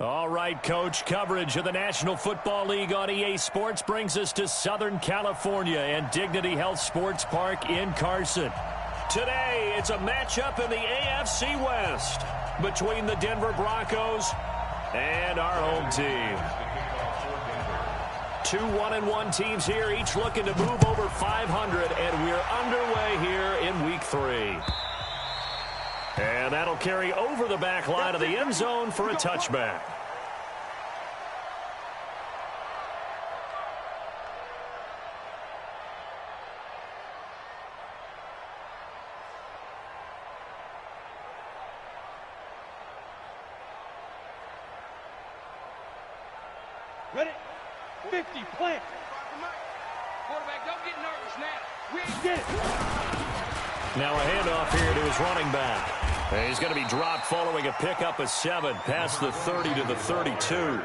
All right, Coach, coverage of the National Football League on EA Sports brings us to Southern California and Dignity Health Sports Park in Carson. Today, it's a matchup in the AFC West between the Denver Broncos and our home team. Two 1-1 teams here, each looking to move over 500, and we're underway here in Week 3. And that'll carry over the back line of the end zone for a touchback. Ready? 50, plant. Quarterback, don't get nervous now. We ain't get it. Now a handoff here to his running back. And he's going to be dropped following a pickup of 7 past the 30 to the 32. Well,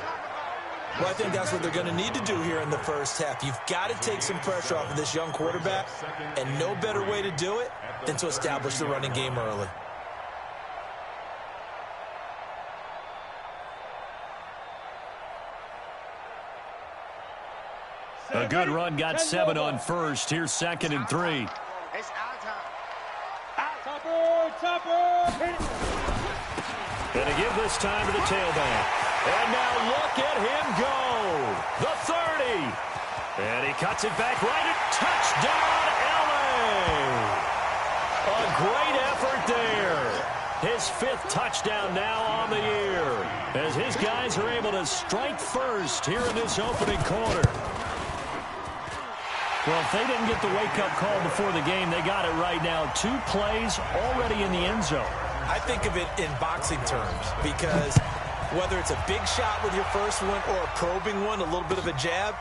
I think that's what they're going to need to do here in the first half. You've got to take some pressure off of this young quarterback, and no better way to do it than to establish the running game early. A good run got 7 on first. Here's 2nd and 3. It's our time. Topper, hit it. Going to give this time to the tailback. And now look at him go. The 30. And he cuts it back right at touchdown, LA. A great effort there. His 5th touchdown now on the year, as his guys are able to strike first here in this opening quarter. Well, if they didn't get the wake-up call before the game, they got it right now. 2 plays already in the end zone. I think of it in boxing terms, because whether it's a big shot with your first one or a probing one, a little bit of a jab,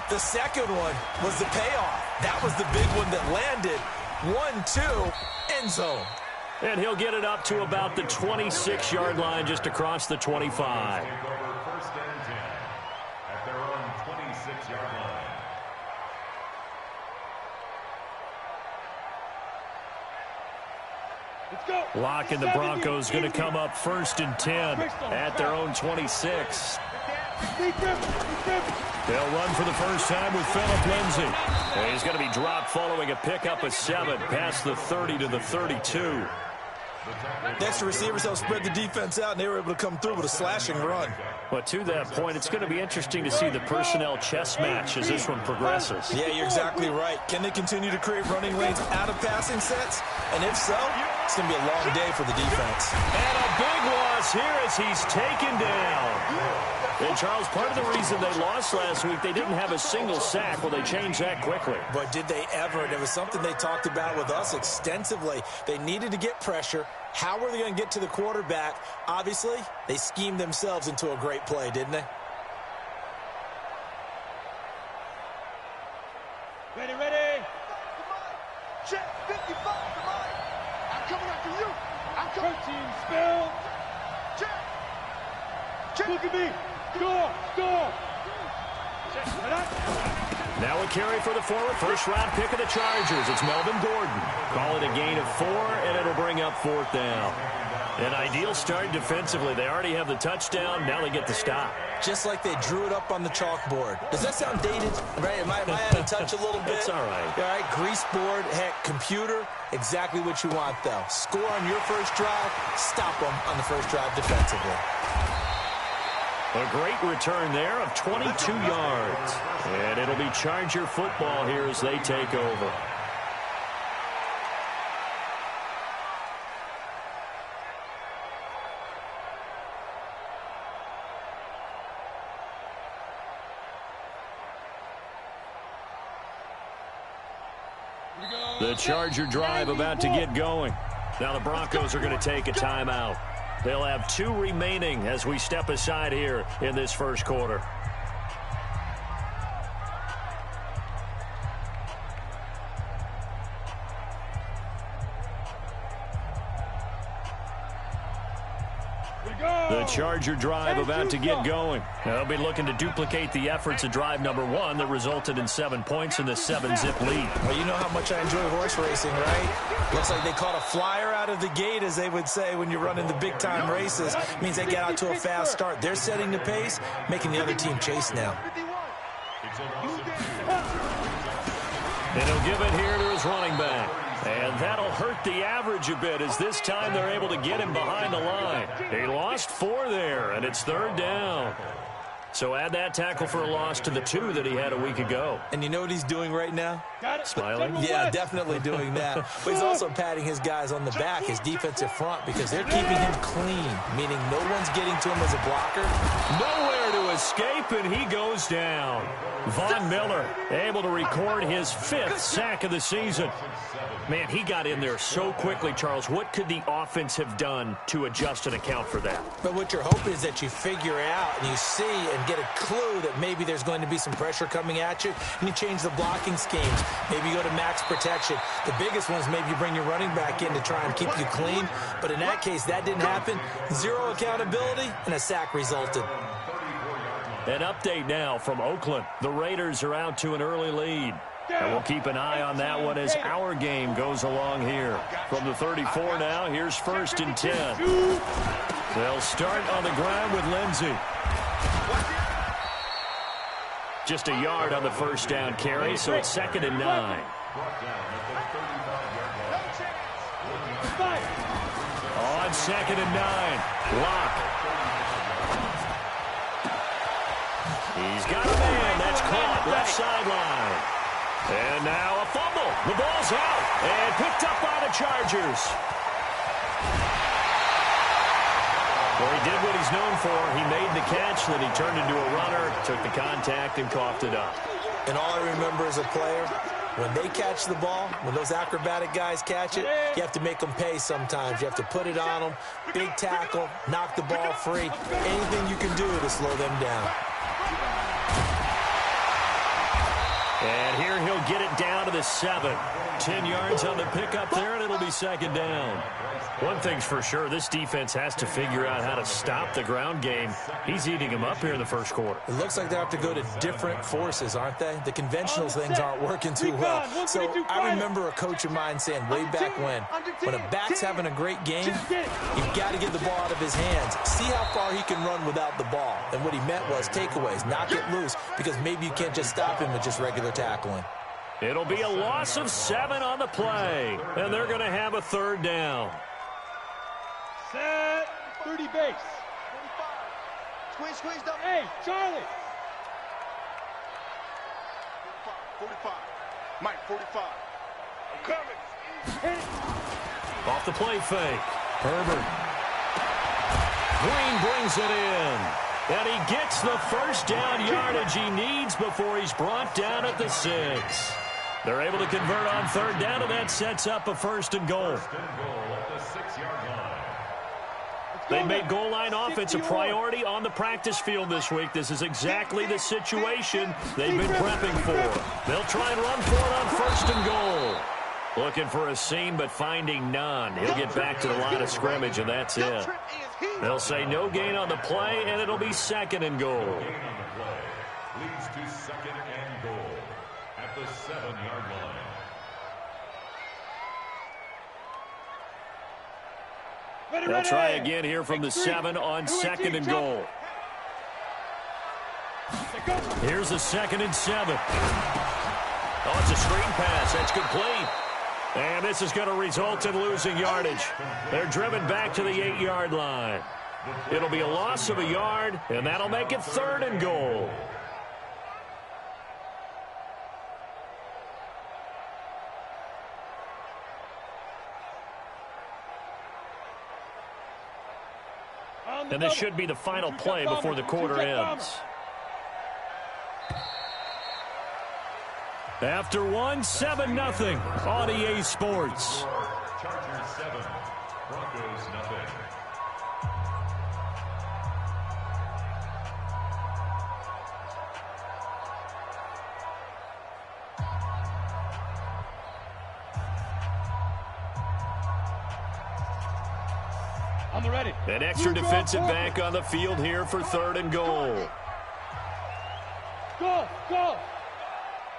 the second one was the payoff. That was the big one that landed. 1-2, end zone. And he'll get it up to about the 26-yard line, just across the 25. First and 10 at their own 26-yard line. Lock and the Broncos going to come up 1st and 10 at their own 26. They'll run for the first time with Phillip Lindsay. And he's going to be dropped following a pickup of 7 past the 30 to the 32. Next, the receivers helped spread the defense out, and they were able to come through with a slashing run. But to that point, it's going to be interesting to see the personnel chess match as this one progresses. Yeah, you're exactly right. Can they continue to create running lanes out of passing sets? And if so, it's going to be a long day for the defense. And a big loss here as he's taken down. And, Charles, part of the reason they lost last week, they didn't have a single sack. Well, they changed that quickly. But did they ever? And it was something they talked about with us extensively. They needed to get pressure. How were they going to get to the quarterback? Obviously, they schemed themselves into a great play, didn't they? Ready, ready. Check, 55, come on. I'm coming after you. I'm coming. Protein spill. Check. Look at me. Score. Now a carry for the forward. First-round pick of the Chargers. It's Melvin Gordon. Call it a gain of 4, and it'll bring up 4th down. An ideal start defensively. They already have the touchdown. Now they get the stop. Just like they drew it up on the chalkboard. Does that sound dated? Right? Am I out of touch a little bit? It's all right. All right, grease board, heck, computer, exactly what you want, though. Score on your first drive, stop them on the first drive defensively. A great return there of 22 yards. And it'll be Charger football here as they take over. The Charger drive about to get going. Now the Broncos are going to take a timeout. They'll have 2 remaining as we step aside here in this first quarter. The Charger drive about to get going. They'll be looking to duplicate the efforts of drive number 1 that resulted in 7 points in the 7-zip lead. Well, you know how much I enjoy horse racing, right? Looks like they caught a flyer out of the gate, as they would say when you're running the big-time races. It means they get out to a fast start. They're setting the pace, making the other team chase now. And he'll give it here to his running back. And that'll hurt the average a bit, as this time they're able to get him behind the line. He lost 4 there, and it's 3rd down. So add that tackle for a loss to the 2 that he had a week ago. And you know what he's doing right now? Smiling? Yeah, definitely doing that. But he's also patting his guys on the back, his defensive front, because they're keeping him clean, meaning no one's getting to him as a blocker. Nowhere to escape, and he goes down. Von Miller able to record his 5th sack of the season. Man, he got in there so quickly, Charles. What could the offense have done to adjust and account for that? But what you're hoping is that you figure out and you see and get a clue that maybe there's going to be some pressure coming at you, and you change the blocking schemes. Maybe you go to max protection. The biggest one is maybe you bring your running back in to try and keep you clean. But in that case, that didn't happen. 0 accountability, and a sack resulted. An update now from Oakland. The Raiders are out to an early lead. And we'll keep an eye on that one as our game goes along here. From the 34 now, here's 1st and 10. They'll start on the ground with Lindsey. Just a yard on the 1st down carry, so it's 2nd and 9. On 2nd and 9, Locke. He's got a man. That's caught left sideline. And now a fumble. The ball's out and picked up by the Chargers. Well, he did what he's known for. He made the catch, then he turned into a runner, took the contact, and coughed it up. And all I remember as a player, when they catch the ball, when those acrobatic guys catch it, you have to make them pay sometimes. You have to put it on them, big tackle, knock the ball free, anything you can do to slow them down. And here he'll get it down to the 7. 10 yards on the pickup there, and it'll be 2nd down. One thing's for sure, this defense has to figure out how to stop the ground game. He's eating them up here in the 1st quarter. It looks like they have to go to different forces, aren't they? The conventional things aren't working too well. So I remember a coach of mine saying way back when a back's having a great game, you've got to get the ball out of his hands. See how far he can run without the ball. And what he meant was takeaways, knock it loose, because maybe you can't just stop him with just regular tackling. It'll be a loss of 7 on the play, and they're going to have a 3rd down. Set 30 base. 45. Squeeze down. Hey, Charlie. 45. Mike, 45. I'm coming. Off the play fake. Herbert. Green brings it in. And he gets the 1st down yardage he needs before he's brought down at the 6. They're able to convert on 3rd down, and that sets up a 1st and goal. They made goal line offense a priority on the practice field this week. This is exactly the situation they've been prepping for. They'll try and run for it on 1st and goal. Looking for a seam, but finding none. He'll get back to the line of scrimmage, and that's it. They'll say no gain on the play, and it'll be 2nd and goal. Leads to 2nd and goal at the 7-yard line. They'll try again here from the 7 on 2nd and goal. Here's a 2nd and 7. Oh, it's a screen pass. That's complete. And this is going to result in losing yardage. They're driven back to the 8-yard line. It'll be a loss of a yard, and that'll make it 3rd and goal. And this should be the final play before the quarter ends. After one, 7-0 on EA Sports. Chargers 7, Broncos nothing. On the ready. An extra defensive back on the field here for 3rd and goal. Go, go.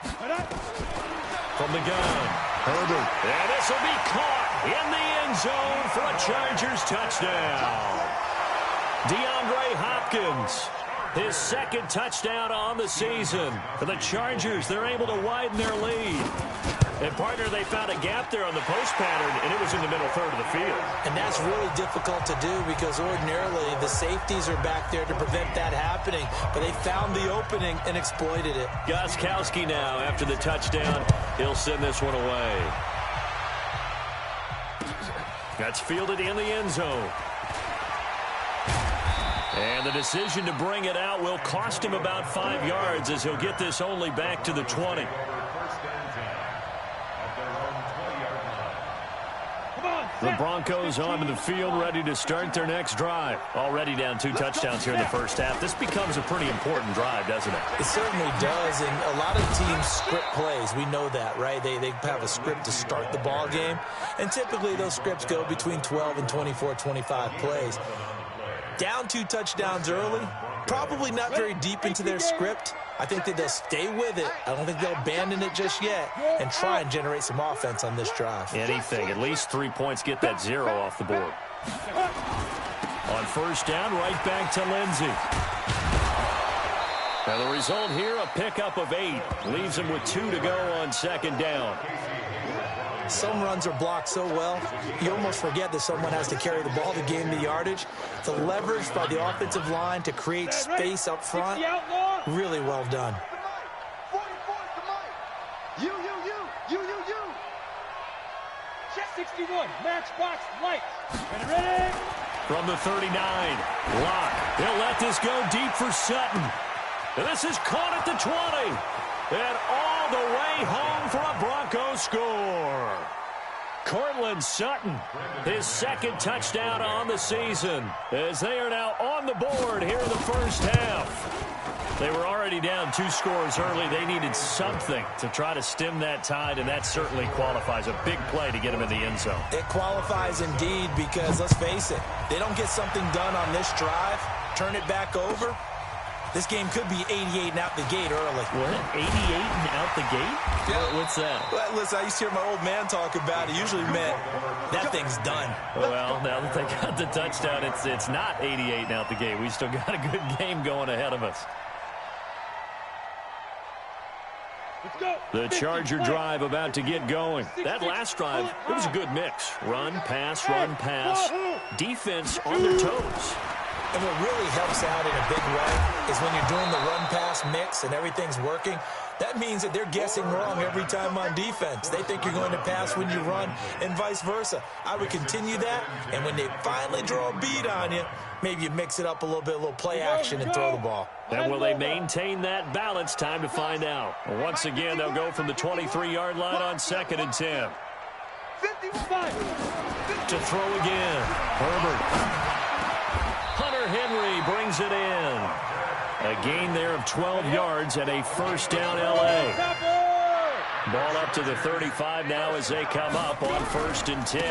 From the gun, Herbert. And this will be caught in the end zone for a Chargers touchdown. DeAndre Hopkins, his 2nd touchdown on the season. For the Chargers, they're able to widen their lead. And, partner, they found a gap there on the post pattern, and it was in the middle third of the field. And that's really difficult to do because ordinarily the safeties are back there to prevent that happening. But they found the opening and exploited it. Gostkowski now, after the touchdown, he'll send this one away. That's fielded in the end zone. And the decision to bring it out will cost him about 5 yards as he'll get this only back to the 20. The Broncos onto the field, ready to start their next drive. Already down 2 touchdowns here in the first half. This becomes a pretty important drive, doesn't it? It certainly does, and a lot of teams script plays. We know that, right? They have a script to start the ball game, and typically those scripts go between 12 and 24, 25 plays. Down 2 touchdowns early, probably not very deep into their script. I think that they'll stay with it. I don't think they'll abandon it just yet and try and generate some offense on this drive. Anything. At least 3 points, get that 0 off the board. On first down, right back to Lindsey. Now the result here, a pickup of 8. Leaves him with 2 to go on 2nd down. Some runs are blocked so well, you almost forget that someone has to carry the ball to gain the yardage. The leverage by the offensive line to create space up front, really well done. You. Check 61, matchbox lights. Ready? From the 39, Locke. He'll let this go deep for Sutton. And this is caught at the 20. And all the way home for a Broncos score. Cortland Sutton, his 2nd touchdown on the season, as they are now on the board here in the first half. They were already down 2 scores early. They needed something to try to stem that tide, and that certainly qualifies. A big play to get them in the end zone. It qualifies indeed because, let's face it, they don't get something done on this drive, turn it back over, this game could be 88 and out the gate early. What? 88 and out the gate? Yeah. What's that? Well, listen, I used to hear my old man talk about it. Usually meant that thing's done. Well, now that they got the touchdown, it's not 88 and out the gate. We still got a good game going ahead of us. Let's go. The Charger drive about to get going. That last drive, it was a good mix. Run, pass, defense on their toes. And what really helps out in a big way is when you're doing the run-pass mix and everything's working, that means that they're guessing wrong every time on defense. They think you're going to pass when you run and vice versa. I would continue that, and when they finally draw a beat on you, maybe you mix it up a little bit, a little play action and throw the ball. And will they maintain that balance? Time to find out. Once again, they'll go from the 23-yard line on 2nd and 10. 55. To throw again, Herbert. Hunter Henry brings it in. A gain there of 12 yards and a first down L.A. Ball up to the 35 now as they come up on 1st and 10.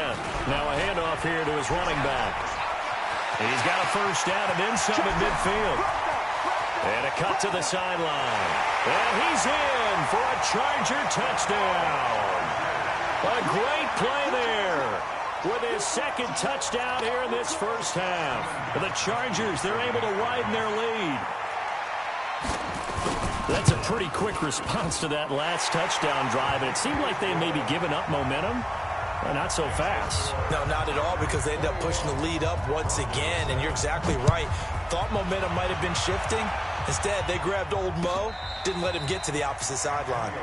Now a handoff here to his running back. He's got a first down and then some at midfield. And a cut to the sideline. And he's in for a Charger touchdown. A great play there. With his 2nd touchdown here in this first half. The Chargers, they're able to widen their lead. That's a pretty quick response to that last touchdown drive, and it seemed like they may be giving up momentum. Well, not so fast. No, not at all, because they end up pushing the lead up once again, and you're exactly right. Thought momentum might have been shifting. Instead, they grabbed old Mo, didn't let him get to the opposite sideline.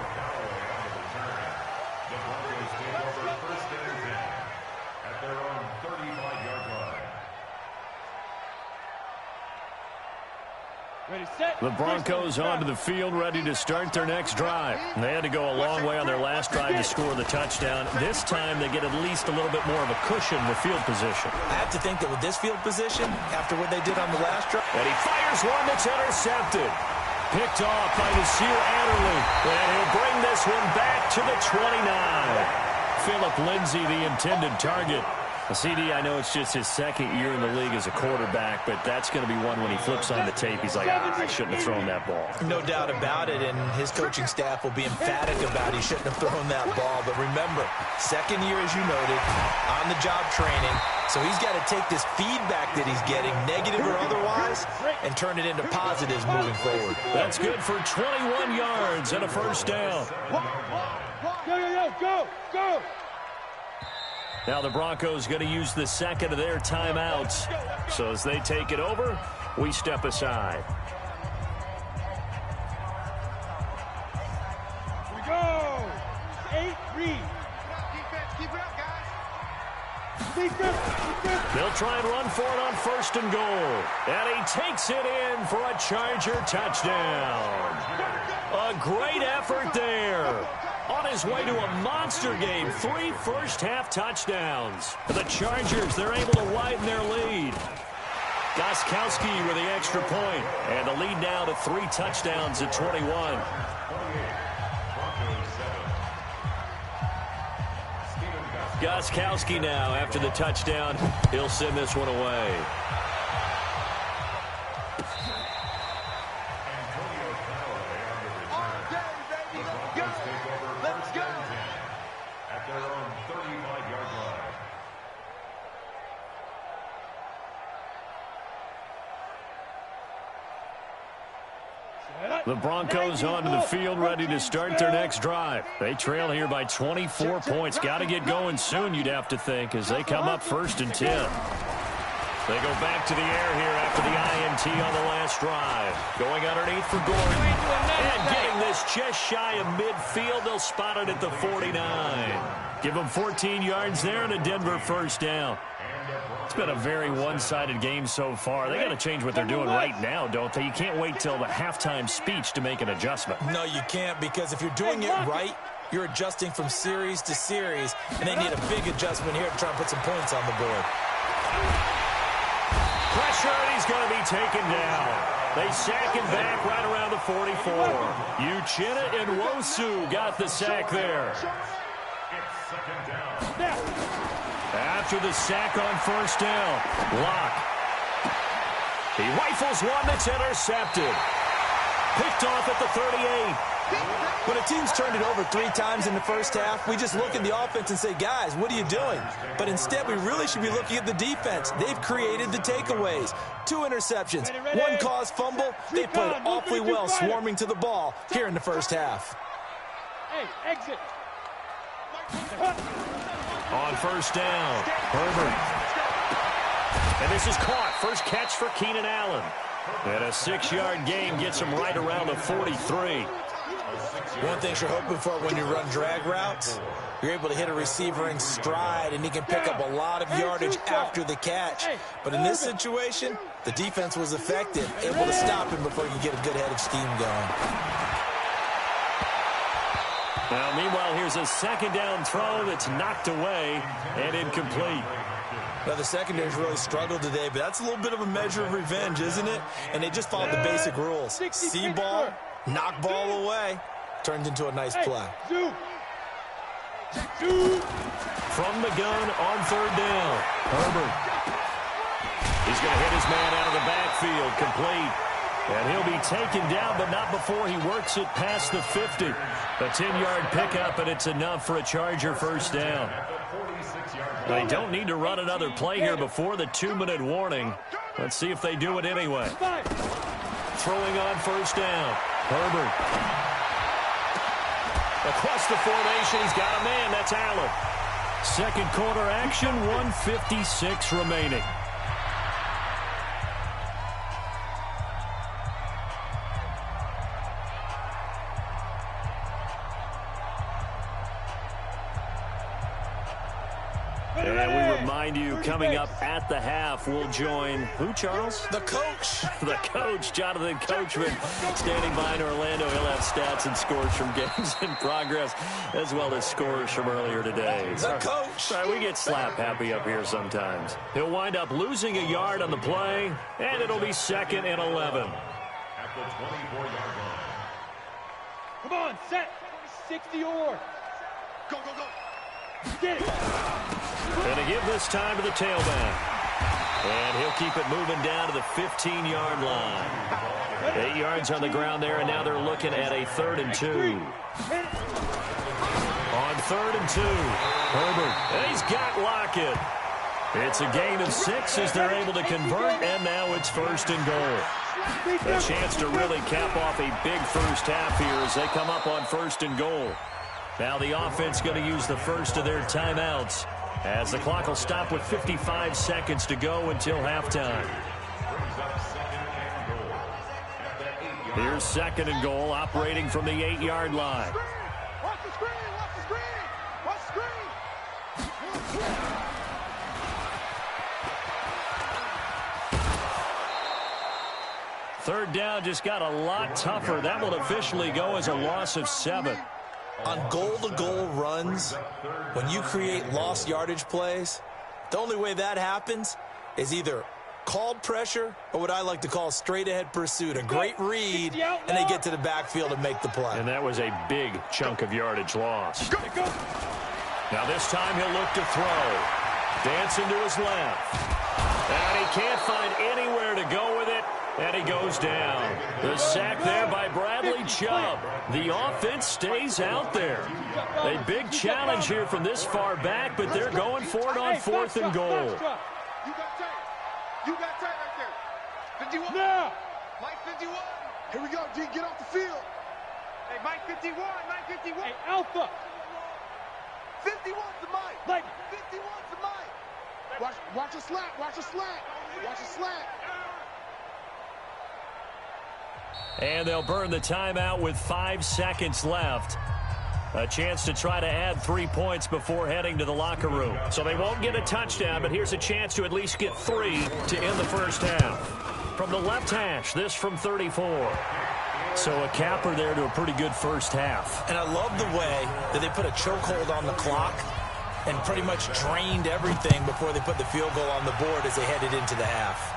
The Broncos onto the field, ready to start their next drive. They had to go a long way on their last drive to score the touchdown. This time, they get at least a little bit more of a cushion with field position. I have to think that with this field position, after what they did on the last drive. And he fires one that's intercepted. Picked off by Nasir Adderley. And he'll bring this one back to the 29. Philip Lindsay, the intended target. CD, I know it's just his second year in the league as a quarterback, but that's going to be one when he flips on the tape. He's like, I shouldn't have thrown that ball. No doubt about it, and his coaching staff will be emphatic about he shouldn't have thrown that ball. But remember, second year, as you noted, on-the-job training. So he's got to take this feedback that he's getting, negative or otherwise, and turn it into positives moving forward. That's good for 21 yards and a first down. Go! Now the Broncos going to use the second of their timeouts. So as they take it over, we step aside. Here we go! 8-3. Defense, keep it up, guys. Defense. They'll try and run for it on first and goal. And he takes it in for a Charger touchdown. A great effort there. On his way to a monster game, 3 first-half touchdowns. The Chargers, they're able to widen their lead. Gostkowski with the extra point, and the lead now to 3 touchdowns at 21. Gostkowski now, after the touchdown, he'll send this one away. The Broncos onto the field, ready to start their next drive. They trail here by 24 points. Got to get going soon, you'd have to think, as they come up 1st and 10. They go back to the air here after the INT on the last drive. Going underneath for Gordon. And getting this just shy of midfield. They'll spot it at the 49. Give them 14 yards there and a Denver first down. It's been a very one-sided game so far. They got to change what they're doing right now, don't they? You can't wait till the halftime speech to make an adjustment. No, you can't, because if you're doing it right, you're adjusting from series to series, and they need a big adjustment here to try and put some points on the board. Pressure, and he's going to be taken down. They sack him back right around the 44. Uchenna and Wosu got the sack there. After the sack on first down, Locke. He rifles one that's intercepted. Picked off at the 38. When a team's turned it over 3 times in the first half, we just look at the offense and say, guys, what are you doing? But instead, we really should be looking at the defense. They've created the takeaways. 2 interceptions, 1 caused fumble. They played awfully well swarming to the ball here in the first half. Hey, exit. On first down, Herbert. And this is caught. First catch for Keenan Allen. And a 6-yard gain gets him right around the 43. One thing you're hoping for when you run drag routes, you're able to hit a receiver in stride, and he can pick up a lot of yardage after the catch. But in this situation, the defense was effective, able to stop him before he could get a good head of steam going. Now, meanwhile, here's a second down throw that's knocked away and incomplete. Now, the secondary's really struggled today, but that's a little bit of a measure of revenge, isn't it? And they just followed the basic rules. See ball, knock ball away, turned into a nice play. From the gun on third down, Herbert. He's going to hit his man out of the backfield, complete. And he'll be taken down, but not before he works it past the 50. A 10-yard pickup, and it's enough for a Charger first down. They don't need to run another play here before the 2-minute warning. Let's see if they do it anyway. Throwing on first down, Herbert. Across the formation, he's got a man. That's Allen. Second quarter action, 1:56 remaining. And we remind you, coming up at the half, we'll join who, Charles? The coach. The coach, Jonathan Coachman, standing by in Orlando. He'll have stats and scores from games in progress, as well as scores from earlier today. The coach. Sorry, we get slap happy up here sometimes. He'll wind up losing a yard on the play, and it'll be 2nd and 11. At the 24-yard line. Come on, set. 60 or. Go. Going to give this time to the tailback. And he'll keep it moving down to the 15-yard line. 8 yards on the ground there, and now they're looking at a 3rd and 2. On 3rd and 2, Herbert, and he's got Lockett. It's a gain of 6 as they're able to convert, and now it's 1st and goal. A chance to really cap off a big first half here as they come up on 1st and goal. Now the offense going to use the first of their timeouts as the clock will stop with 55 seconds to go until halftime. Here's 2nd and goal, operating from the 8-yard line. Watch the screen! Watch the screen! Watch the screen! Third down just got a lot tougher. That will officially go as a loss of 7. On goal-to-goal runs, when you create lost yardage plays, the only way that happens is either called pressure or what I like to call straight-ahead pursuit. A great read, and they get to the backfield and make the play. And that was a big chunk of yardage lost. Now this time he'll look to throw. Dancing to his left. And he can't find anywhere to go with it. And he goes down. The sack there by Bradley Chubb. The offense stays out there. A big challenge here from this far back, but they're going for it on 4th and goal. You got tight. You got tight right there. 51. Now. Mike 51. Here we go, D. Get off the field. Hey, Mike 51. Mike 51. Hey, Alpha. 51's the Mike. Like 51's the Mike. Watch a slack. Watch a slack. Watch a slack. And they'll burn the timeout with 5 seconds left. A chance to try to add 3 points before heading to the locker room. So they won't get a touchdown, but here's a chance to at least get 3 to end the first half. From the left hash, this from 34. So a capper there to a pretty good first half. And I love the way that they put a chokehold on the clock and pretty much drained everything before they put the field goal on the board as they headed into the half.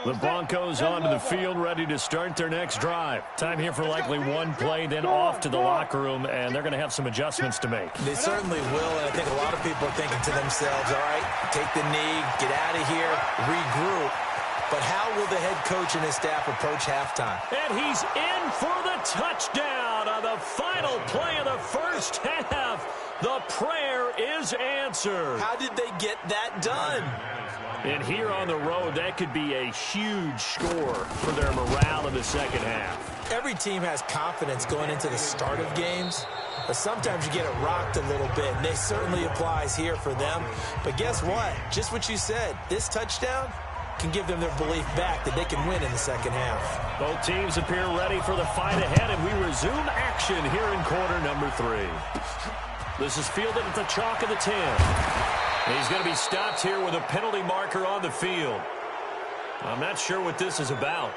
The Broncos onto the field, ready to start their next drive. Time here for likely one play, then off to the locker room, and they're going to have some adjustments to make. They certainly will, and I think a lot of people are thinking to themselves, all right, take the knee, get out of here, regroup. But how will the head coach and his staff approach halftime? And he's in for the touchdown on the final play of the first half. The prayer is answered. How did they get that done? And here on the road, that could be a huge score for their morale in the second half. Every team has confidence going into the start of games, but sometimes you get it rocked a little bit, and this certainly applies here for them. But guess what? Just what you said, this touchdown can give them their belief back that they can win in the second half. Both teams appear ready for the fight ahead, and we resume action here in quarter number 3. This is fielded at the chalk of the 10. And he's going to be stopped here with a penalty marker on the field. I'm not sure what this is about.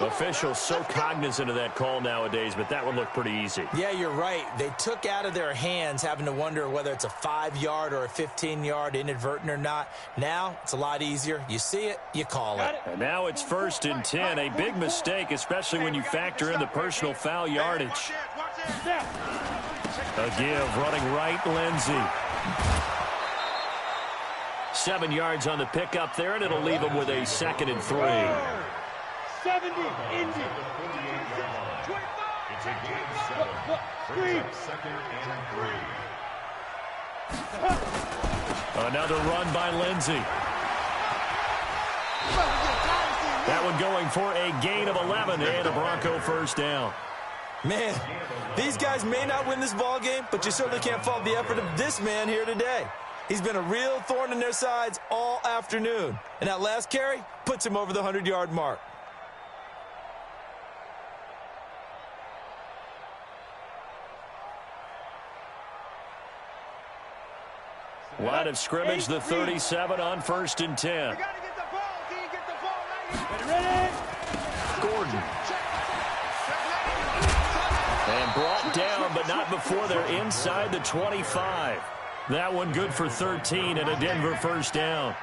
Officials so cognizant of that call nowadays, but that would look pretty easy. Yeah, you're right. They took out of their hands having to wonder whether it's a 5-yard or a 15-yard inadvertent or not. Now, it's a lot easier. You see it, you call it. And now it's 1st and 10. A big mistake, especially when you factor in the personal foul yardage. A give, running right, Lindsey. 7 yards on the pickup there, and it'll leave him with a 2nd and 3. 70, Indy. It's a game 7. Brings up 2nd and 3. Another run by Lindsey. That one going for a gain of 11 and a Bronco first down. Man, these guys may not win this ball game, but you certainly can't fault the effort of this man here today. He's been a real thorn in their sides all afternoon. And that last carry puts him over the 100-yard mark. Line of scrimmage, the 37 on 1st and 10. You gotta get the ball, D. Get the ball right here. Ready? Gordon. And brought down, but not before they're inside the 25. That one good for 13 and a Denver first down.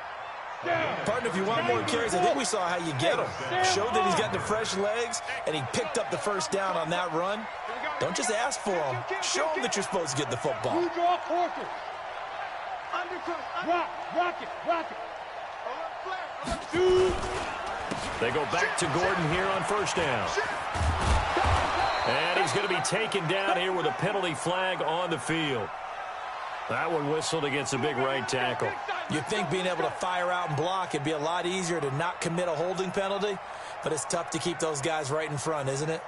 Partner, if you want more carries, I think we saw how you get him. Showed that he's got the fresh legs, and he picked up the first down on that run. Don't just ask for him. Show him that you're supposed to get the football. Draw quarter. Rock it. They go back to Gordon here on first down. And he's going to be taken down here with a penalty flag on the field. That one whistled against a big right tackle. You'd think being able to fire out and block, it'd be a lot easier to not commit a holding penalty, but it's tough to keep those guys right in front, isn't it?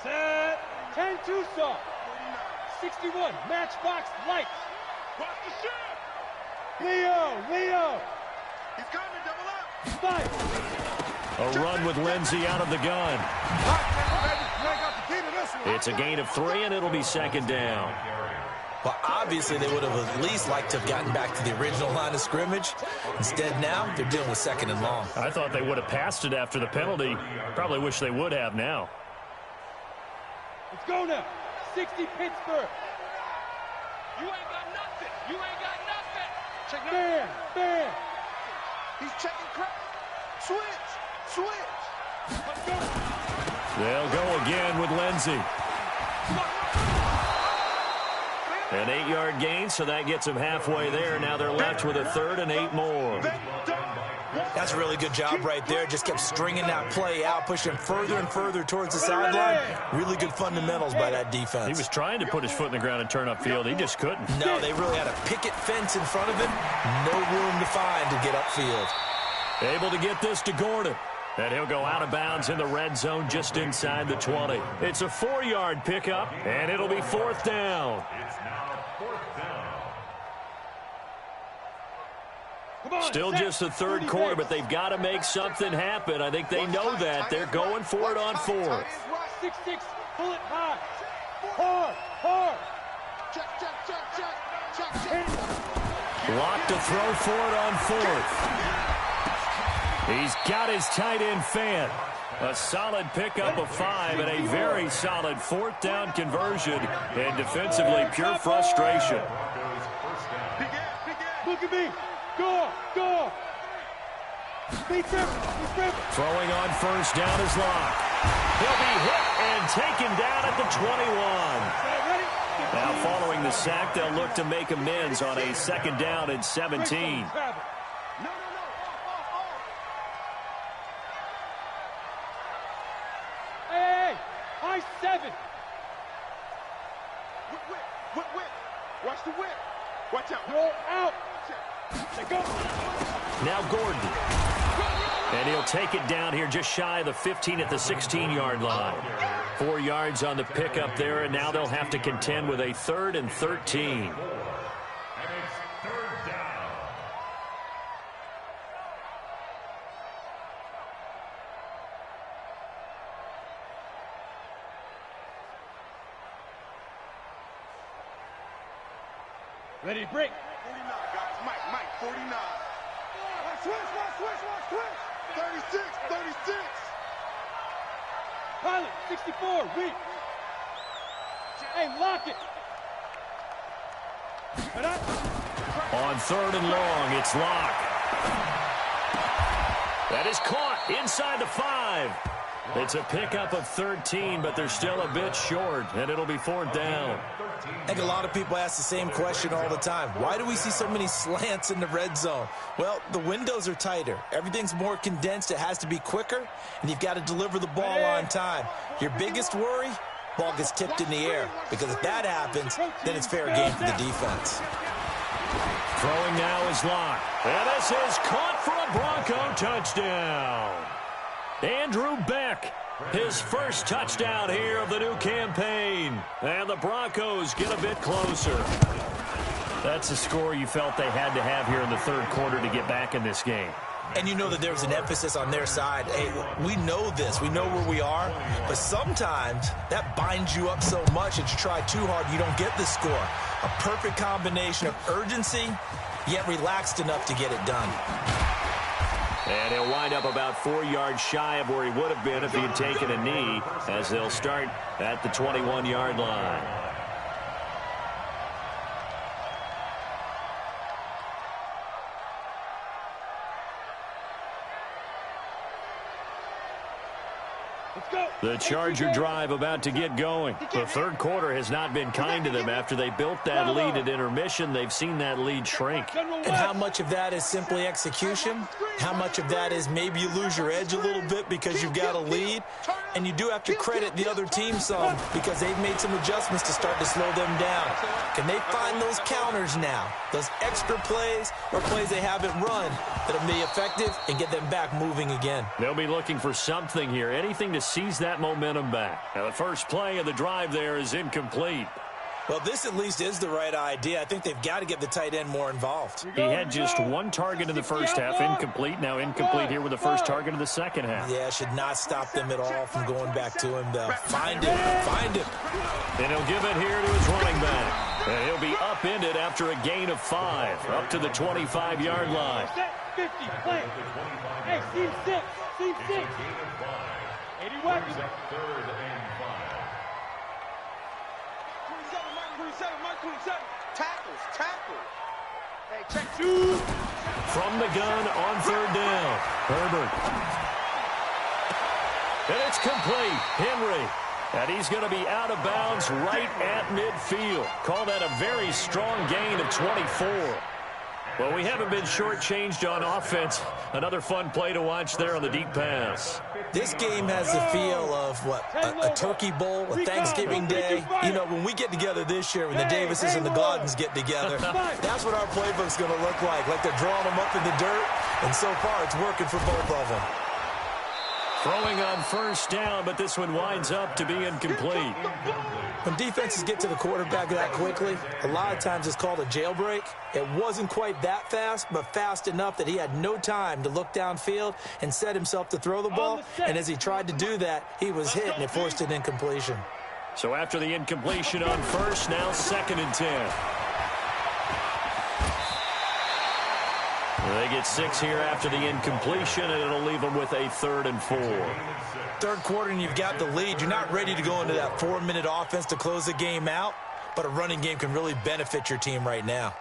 Set. 10 Tucson. 61. Matchbox lights. Watch the ship. Leo. He's coming, double up. Fight. A run with Lindsey out of the gun. It's a gain of 3, and it'll be second down. Well, obviously, they would have at least liked to have gotten back to the original line of scrimmage. Instead, now, they're dealing with second and long. I thought they would have passed it after the penalty. Probably wish they would have now. Let's go now. 60 Pittsburgh. You ain't got nothing. Check Bam. He's checking crap. Switch. Let's go. They'll go again with Lindsey. An 8-yard gain, so that gets them halfway there. Now they're left with a 3rd and 8 more. That's a really good job right there. Just kept stringing that play out, pushing further and further towards the sideline. Really good fundamentals by that defense. He was trying to put his foot in the ground and turn upfield. He just couldn't. No, they really had a picket fence in front of him. No room to find to get upfield. Able to get this to Gordon. And he'll go out of bounds in the red zone just inside the 20. It's a 4-yard pickup, and it'll be 4th down. It's now 4th down. Still just the 3rd quarter, but they've got to make something happen. I think they know that. They're going for it on 4th. 6-6. Pull it high. Hard. Check. Locked to throw for it on 4th. He's got his tight end fan. A solid pickup of 5 and a very solid 4th down conversion. And defensively, pure frustration. Look at me. Go. Be careful. Throwing on first down is Locke. He'll be hit and taken down at the 21. Now following the sack, they'll look to make amends on a 2nd down and 17. Hey, high 7. Whip. Watch the whip. Watch out. Roll out. Go. Now Gordon. And he'll take it down here just shy of the 15 at the 16-yard line. 4 yards on the pickup there, and now they'll have to contend with a 3rd and 13. And it's 3rd down. Ready, break. 49, guys. Mike, 49. Switch. 36. Pilot, 64, weak. Hey, lock it. On 3rd and long, it's Locke. That is caught inside the 5. It's a pickup of 13, but they're still a bit short, and it'll be 4th down. I think a lot of people ask the same question all the time. Why do we see so many slants in the red zone? Well, the windows are tighter. Everything's more condensed. It has to be quicker, and you've got to deliver the ball on time. Your biggest worry, ball gets tipped in the air, because if that happens, then it's fair game for the defense. Throwing now is Locke. And this is caught for a Bronco touchdown. Andrew Beck, his first touchdown here of the new campaign. And the Broncos get a bit closer. That's a score you felt they had to have here in the 3rd quarter to get back in this game. And you know that there was an emphasis on their side. Hey, we know this. We know where we are. But sometimes that binds you up so much that you try too hard, you don't get the score. A perfect combination of urgency yet relaxed enough to get it done. And he'll wind up about 4 yards shy of where he would have been if he had taken a knee, as they'll start at the 21-yard line. The Charger drive about to get going. The third quarter has not been kind to them. After they built that lead at intermission, they've seen that lead shrink. And how much of that is simply execution? How much of that is maybe you lose your edge a little bit because you've got a lead? And you do have to credit the other team some because they've made some adjustments to start to slow them down. Can they find those counters now, those extra plays or plays they haven't run that'll be effective and get them back moving again? They'll be looking for something here, anything to seize that momentum back. Now, the first play of the drive there is incomplete. Well, this at least is the right idea. I think they've got to get the tight end more involved. He had just one target in the first half, incomplete. Now incomplete here with the first target of the second half. Yeah, should not stop them at all from going back to him, though. Find him. Find him. And he'll give it here to his running back. And he'll be upended after a gain of 5, up to the 25-yard line. 50, play. Hey, team 6. Team 6. 80 weapons. Third and 5. 27. Tackles. Hey, check. From the gun on third down. Herbert. And it's complete. Henry. And he's going to be out of bounds right at midfield. Call that a very strong gain of 24. Well, we haven't been shortchanged on offense. Another fun play to watch there on the deep pass. This game has the feel of, what, a turkey bowl, a Thanksgiving day. You know, when we get together this year, when the Davises and the Gordons get together, that's what our playbook's going to look like they're drawing them up in the dirt. And so far, it's working for both of them. Throwing on first down, but this one winds up to be incomplete. When defenses get to the quarterback that quickly, a lot of times it's called a jailbreak. It wasn't quite that fast, but fast enough that he had no time to look downfield and set himself to throw the ball. And as he tried to do that, he was hit, and it forced an incompletion. So after the incompletion on first, now 2nd and 10. They get 6 here after the incompletion, and it'll leave them with a 3rd and 4. Third quarter, and you've got the lead. You're not ready to go into that 4-minute offense to close the game out, but a running game can really benefit your team right now.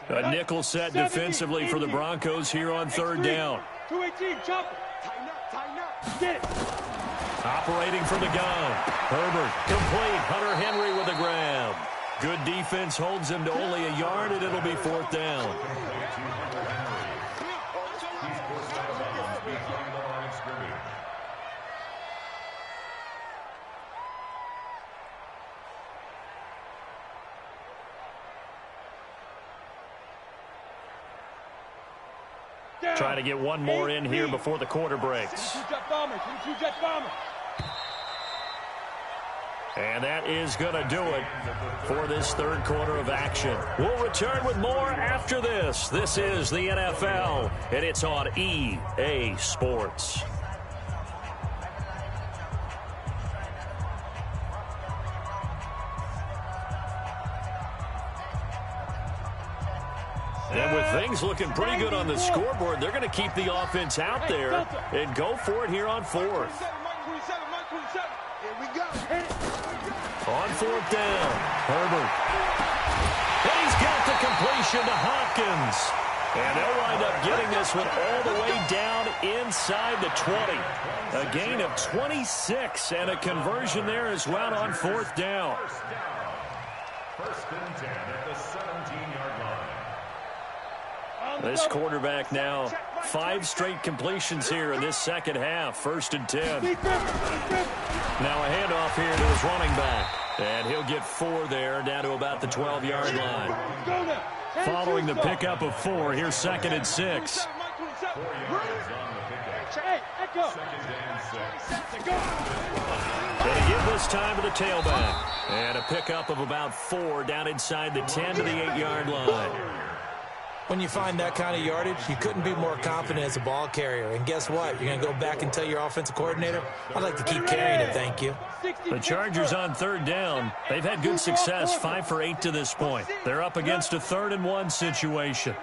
A nickel set defensively for the Broncos here on third down. 218, chopper. Tighten up. Get it. Operating from the gun. Herbert, complete. Hunter Henry with a grab. Good defense holds him to only a yard, and it'll be 4th down. Trying to get one more in here before the quarter breaks. And that is going to do it for this third quarter of action. We'll return with more after this. This is the NFL, and it's on EA Sports. And with things looking pretty good on the scoreboard, they're going to keep the offense out there and go for it here on 4th. On 4th down, Herbert. And he's got the completion to Hopkins. And they'll wind up getting this one all the way down inside the 20. A gain of 26 and a conversion there as well on 4th down. 1st and 10 at the 17-yard line. This quarterback now 5 straight completions here in this second half. 1st and 10. Now a handoff here to his running back. And he'll get 4 there, down to about the 12-yard line. Following the pickup of 4, here's 2nd and 6. Going to give this time to the tailback. And a pickup of about 4 down inside the 10 to the 8-yard line. When you find that kind of yardage, you couldn't be more confident as a ball carrier. And guess what? You're going to go back and tell your offensive coordinator, I'd like to keep carrying it, thank you. The Chargers on third down. They've had good success, 5 for 8 to this point. They're up against a 3rd and 1 situation.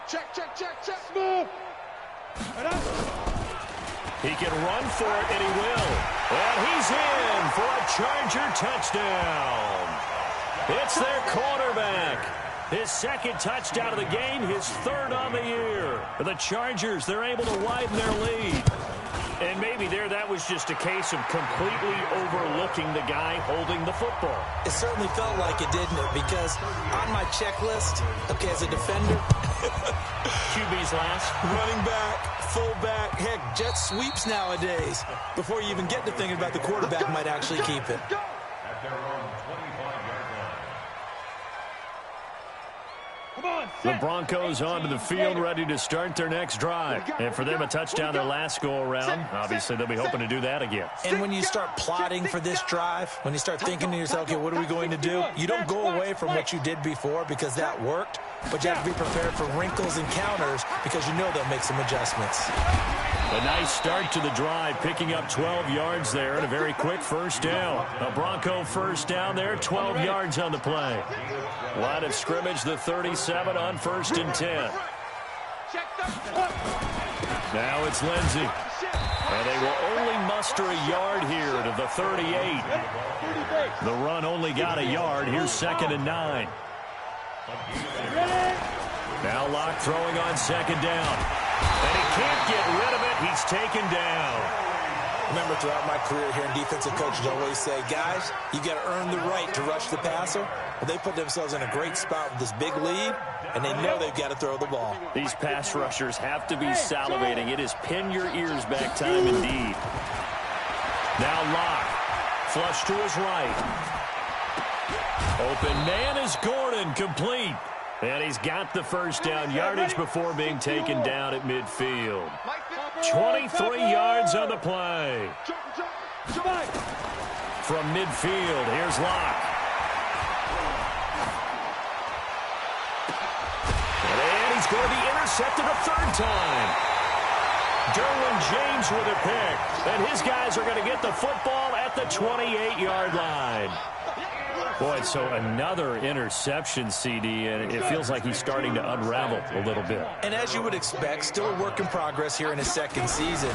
Check. Move. He can run for it, and he will. And he's in for a Charger touchdown. It's their quarterback. His 2nd touchdown of the game, his 3rd on the year. The Chargers, they're able to widen their lead. And maybe that was just a case of completely overlooking the guy holding the football. It certainly felt like it, didn't it? Because on my checklist, okay, as a defender, QB's last. running back, fullback, heck, jet sweeps nowadays. Before you even get to thinking about the quarterback might actually keep it. At their own 25-yard line. The Broncos onto the field, ready to start their next drive. And for them, a touchdown their last go-around. Obviously, they'll be hoping to do that again. And when you start plotting for this drive, when you start thinking to yourself, okay, what are we going to do? You don't go away from what you did before because that worked, but you have to be prepared for wrinkles and counters because you know they'll make some adjustmts. A nice start to the drive, picking up 12 yards there and a very quick first down. A Bronco first down there, 12 yards on the play. Line of scrimmage, the 37 on 1st and 10. Now it's Lindsey. And they will only muster a yard here to the 38. The run only got a yard. Here's 2nd and 9. Now Locke throwing on 2nd down. And he can't get rid of it. He's taken down. Remember, throughout my career here in defensive coaches always say, guys, you got to earn the right to rush the passer. Well, they put themselves in a great spot with this big lead, and they know they've got to throw the ball. These pass rushers have to be salivating. It is pin your ears back time indeed. Now Locke, flush to his right. Open man is Gordon, complete. And he's got the first down yardage before being taken down at midfield. 23 yards on the play. From midfield, here's Locke. And he's going to be intercepted a 3rd time. Derwin James with a pick. And his guys are going to get the football at the 28-yard line. Boy, so another interception, CD, and it feels like he's starting to unravel a little bit. And as you would expect, still a work in progress here in his 2nd season.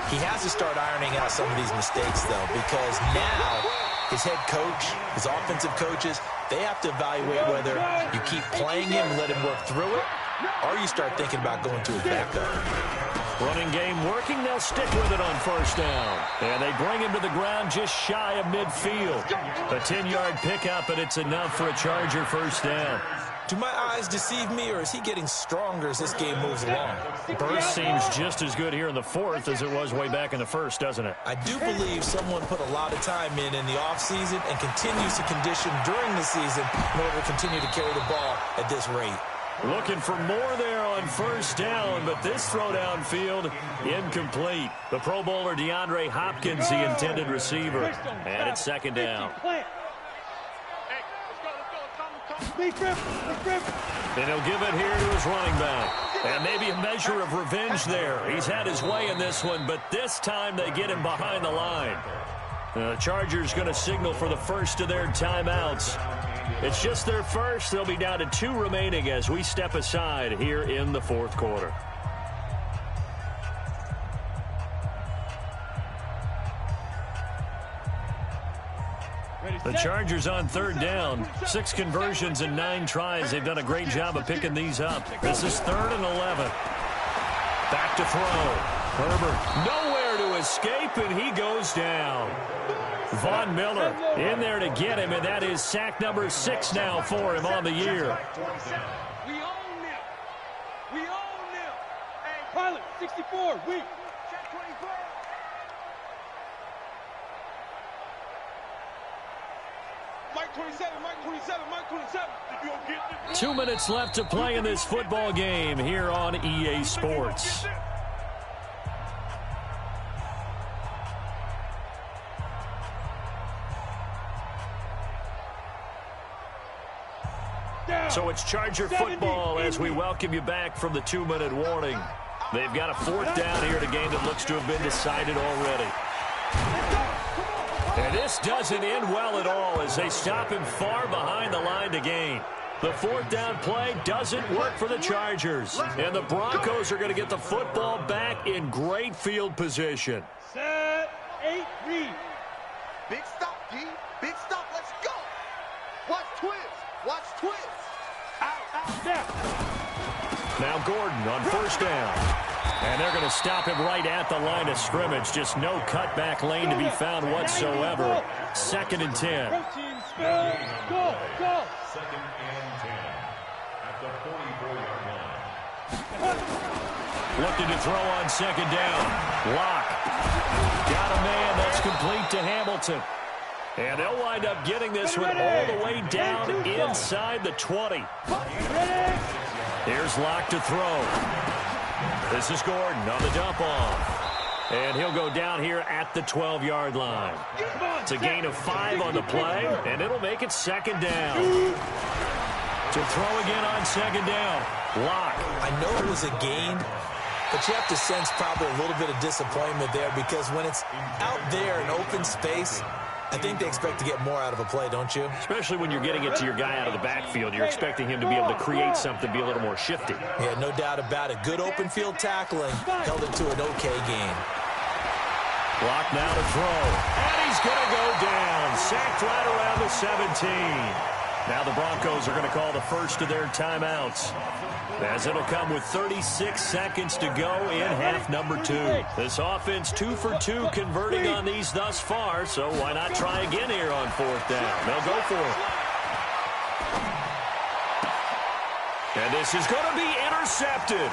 He has to start ironing out some of these mistakes, though, because now his head coach, his offensive coaches, they have to evaluate whether you keep playing him and let him work through it, or you start thinking about going to his backup. Running game working, they'll stick with it on 1st down. And they bring him to the ground just shy of midfield. A 10-yard pickup, and it's enough for a Charger 1st down. Do my eyes deceive me, or is he getting stronger as this game moves along? Burst seems just as good here in the 4th as it was way back in the 1st, doesn't it? I do believe someone put a lot of time in the offseason and continues to condition during the season in order to continue to carry the ball at this rate. Looking for more there on 1st down, but this throw downfield incomplete. The Pro Bowler DeAndre Hopkins, the intended receiver. And it's 2nd down. And he'll give it here to his running back. And maybe a measure of revenge there. He's had his way in this one, but this time they get him behind the line. The Chargers going to signal for the first of their timeouts. It's just their first. They'll be down to 2 remaining as we step aside here in the 4th quarter. The Chargers on 3rd down. 6 conversions and 9 tries. They've done a great job of picking these up. This is 3rd and 11. Back to throw. Herbert nowhere to escape, and he goes down. Von Miller in there to get him, and that is sack number 6 now for him on the year. We own them. We own them. Hey, pilot, 64, we. Check 24. Mike 27, Mike 27, Mike 27. If you don't get it. 2 minutes left to play in this football game here on EA Sports. So it's Charger football as we welcome you back from the 2-minute warning. They've got a 4th down here in a game that looks to have been decided already. And this doesn't end well at all as they stop him far behind the line to gain. The 4th down play doesn't work for the Chargers. And the Broncos are going to get the football back in great field position. Set, 8, read. Big stop, D. Big stop. Let's go. Watch twist. Watch twist. Out. Snap. Now Gordon on 1st down. And they're going to stop him right at the line of scrimmage. Just no cutback lane to be found whatsoever. 2nd and 10. Protein spell. Go. 2nd and 10 at the 44-yard line. Looking to throw on 2nd down. Lock. Got a man. That's complete to Hamilton. And they'll wind up getting this one all the way down inside the 20. Here's Lock to throw. This is Gordon on the dump off. And he'll go down here at the 12-yard line. It's a gain of 5 on the play, and it'll make it 2nd down. To throw again on 2nd down. Lock. I know it was a gain, but you have to sense probably a little bit of disappointment there because when it's out there in open space, I think they expect to get more out of a play, don't you? Especially when you're getting it to your guy out of the backfield. You're expecting him to be able to create something, be a little more shifty. Yeah, no doubt about it. Good open field tackling. Held it to an okay gain. Lock now to throw. And he's going to go down. Sacked right around the 17. Now the Broncos are going to call the first of their timeouts, as it'll come with 36 seconds to go in half number 2. This offense 2 for 2 converting on these thus far, so why not try again here on 4th down? They'll go for it. And this is going to be intercepted.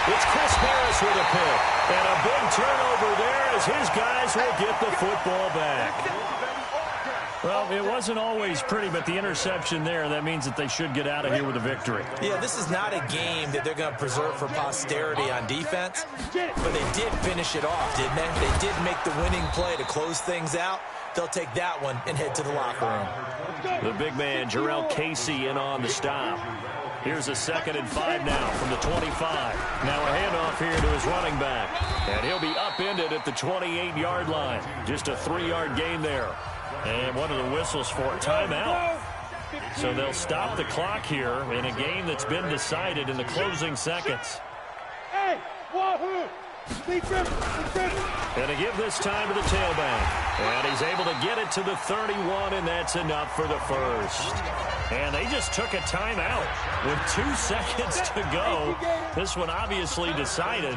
It's Chris Harris with a pick. And a big turnover there as his guys will get the football back. Well, it wasn't always pretty, but the interception there, that means that they should get out of here with a victory. Yeah, this is not a game that they're going to preserve for posterity on defense, but they did finish it off, didn't they? They did make the winning play to close things out. They'll take that one and head to the locker room. The big man, Jarrell Casey, in on the stop. Here's a 2nd and 5 now from the 25. Now a handoff here to his running back. And he'll be upended at the 28-yard line. Just a 3-yard gain there. And one of the whistles for a timeout. So they'll stop the clock here in a game that's been decided in the closing seconds. Hey, wahoo! And to give this time to the tailback. And he's able to get it to the 31, and that's enough for the first. And they just took a timeout with 2 seconds to go. This one obviously decided.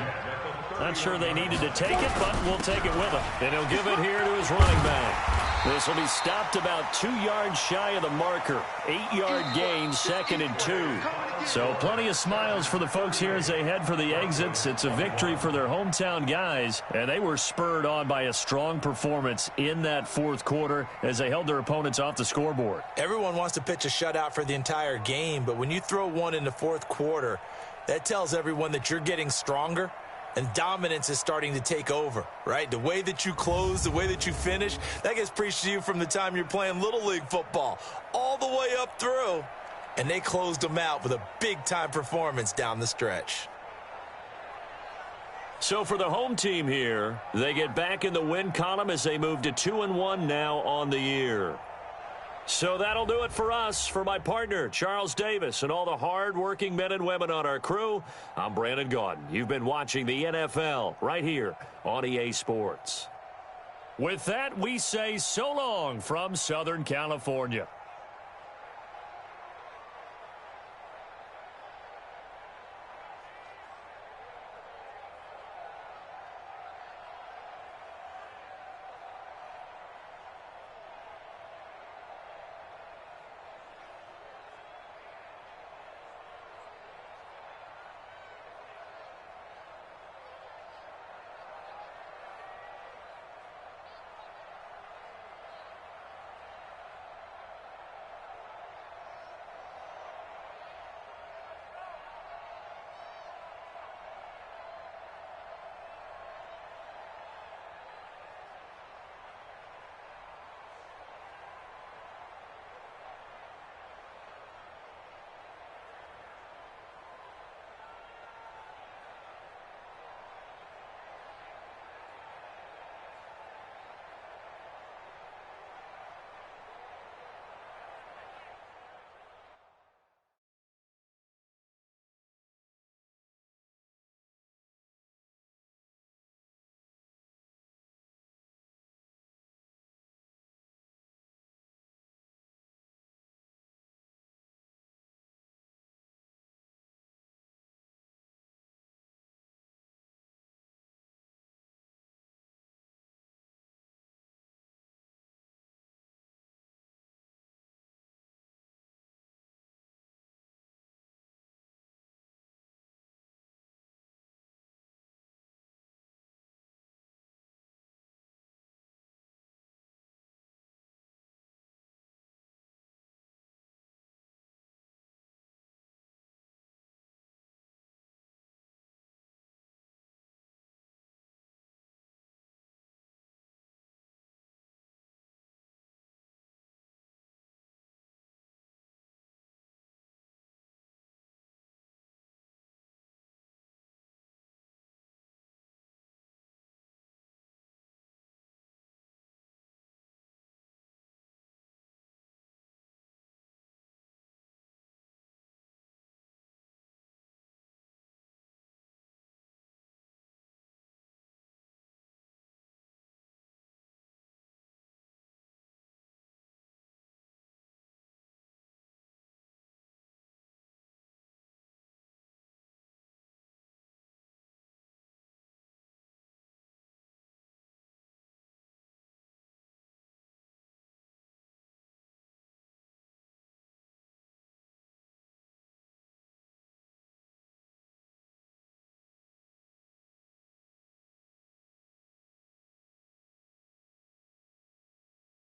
Not sure they needed to take it, but we'll take it with him. And he'll give it here to his running back. This will be stopped about 2 yards shy of the marker. 8-yard gain, 2nd and 2. So plenty of smiles for the folks here as they head for the exits. It's a victory for their hometown guys, and they were spurred on by a strong performance in that 4th quarter as they held their opponents off the scoreboard. Everyone wants to pitch a shutout for the entire game, but when you throw one in the 4th quarter, that tells everyone that you're getting stronger. And dominance is starting to take over, right? The way that you close, the way that you finish, that gets preached to you from the time you're playing Little League football all the way up through. And they closed them out with a big-time performance down the stretch. So for the home team here, they get back in the win column as they move to 2-1 now on the year. So that'll do it for us. For my partner, Charles Davis, and all the hard-working men and women on our crew, I'm Brandon Gaudin. You've been watching the NFL right here on EA Sports. With that, we say so long from Southern California.